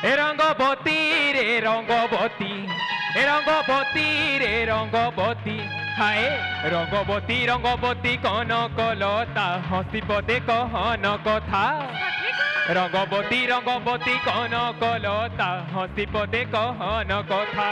এ রঙ্গবতী রে রঙ্গবতী, এ রঙ্গবতী রে রঙ্গবতী, হায় রঙ্গবতী রঙ্গবতী কনকলতা হসি পদে কহন কথা। রঙ্গবতী রঙ্গবতী কনকলতা হসি পদে কহন কথা।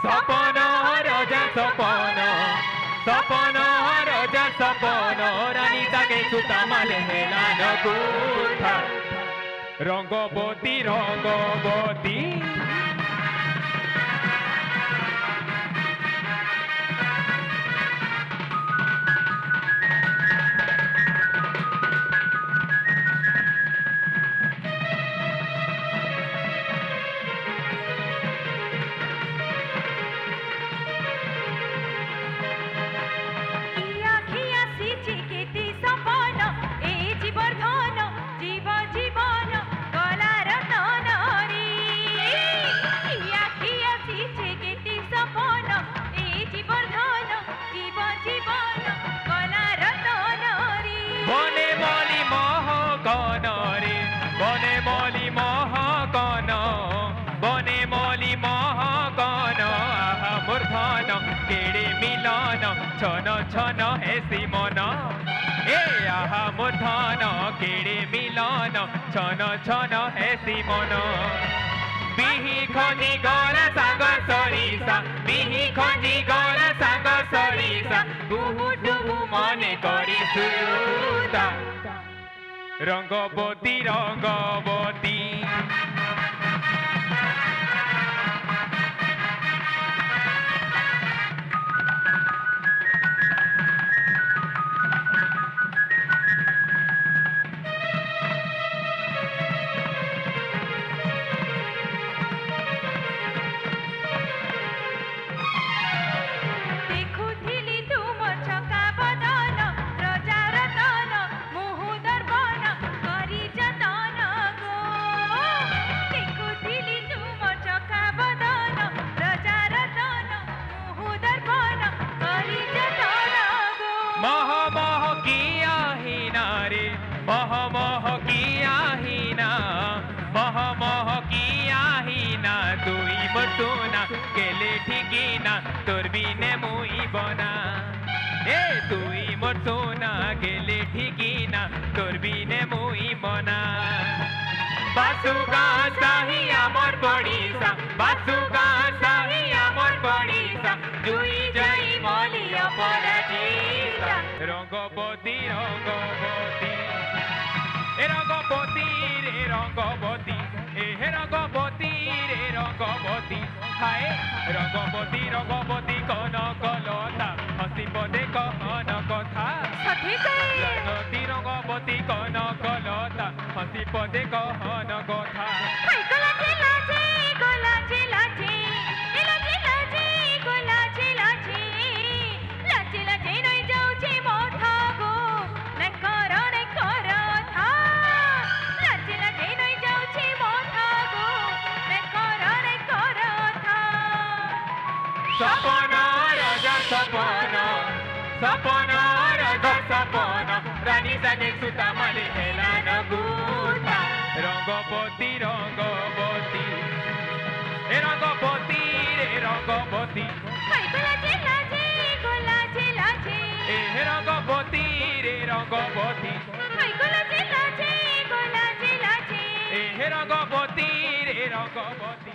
সপন রজা সপন, সপন রজা সপন, রানী তাকে সুতা মালে হেলান গুথা। রঙ্গবতী রঙ্গবতী বনে মলি মহকন রে, বনে মলি মহকন, বনে মলি মহকন, আহা মূর্ধন কেড়ে মিলন ছন ছন হেসি মন। এ আহা মূর্ধন কেড়ে মিলন ছন ছন হেসি মন। বিহি খনি গলা সাগ সরিষা, বিহি খনি গলা সাগ সরিষা, টুহু টুহু মনে করি সুতা। রঙ্গবতী রঙ্গবতী মহ মহ কিয়া হিনা রে, মহ মহ কিয়া হিনা, মহ মহ কিয়া হিনা, তুই মতুনা গেলে ঠিকিনা তোর বিনে মুই বনা। এ তুই মতুনা গেলে ঠিকিনা তোর বিনে মুই বনা। বাসুগা সাহি আমার পড়িসা, বাসুগা সাহি আমার পড়িসা, জুই যাই মলি অপরাজিতা। রঙ্গবতী রঙ্গবতী, এ রঙ্গবতী রে রঙ্গবতী, এ হে রঙ্গবতী রে রঙ্গবতী, হায় রঙ্গবতী রঙ্গবতী কনকলতা হসি পদে কহন কথা। রঙ্গবতী রঙ্গবতী কনকলতা হসি পদে কহন কথা। সপন রজা সপন, সপন রজা সপন, রানী তাকে সুতা মালে হেলান গুথা। রঙ্গবতী রঙ্গবতী, এ রঙ্গবতী রে রঙ্গবতী, এ হে রঙ্গবতী রে রঙ্গবতী, এ হে রঙ্গবতী রে রঙ্গবতী।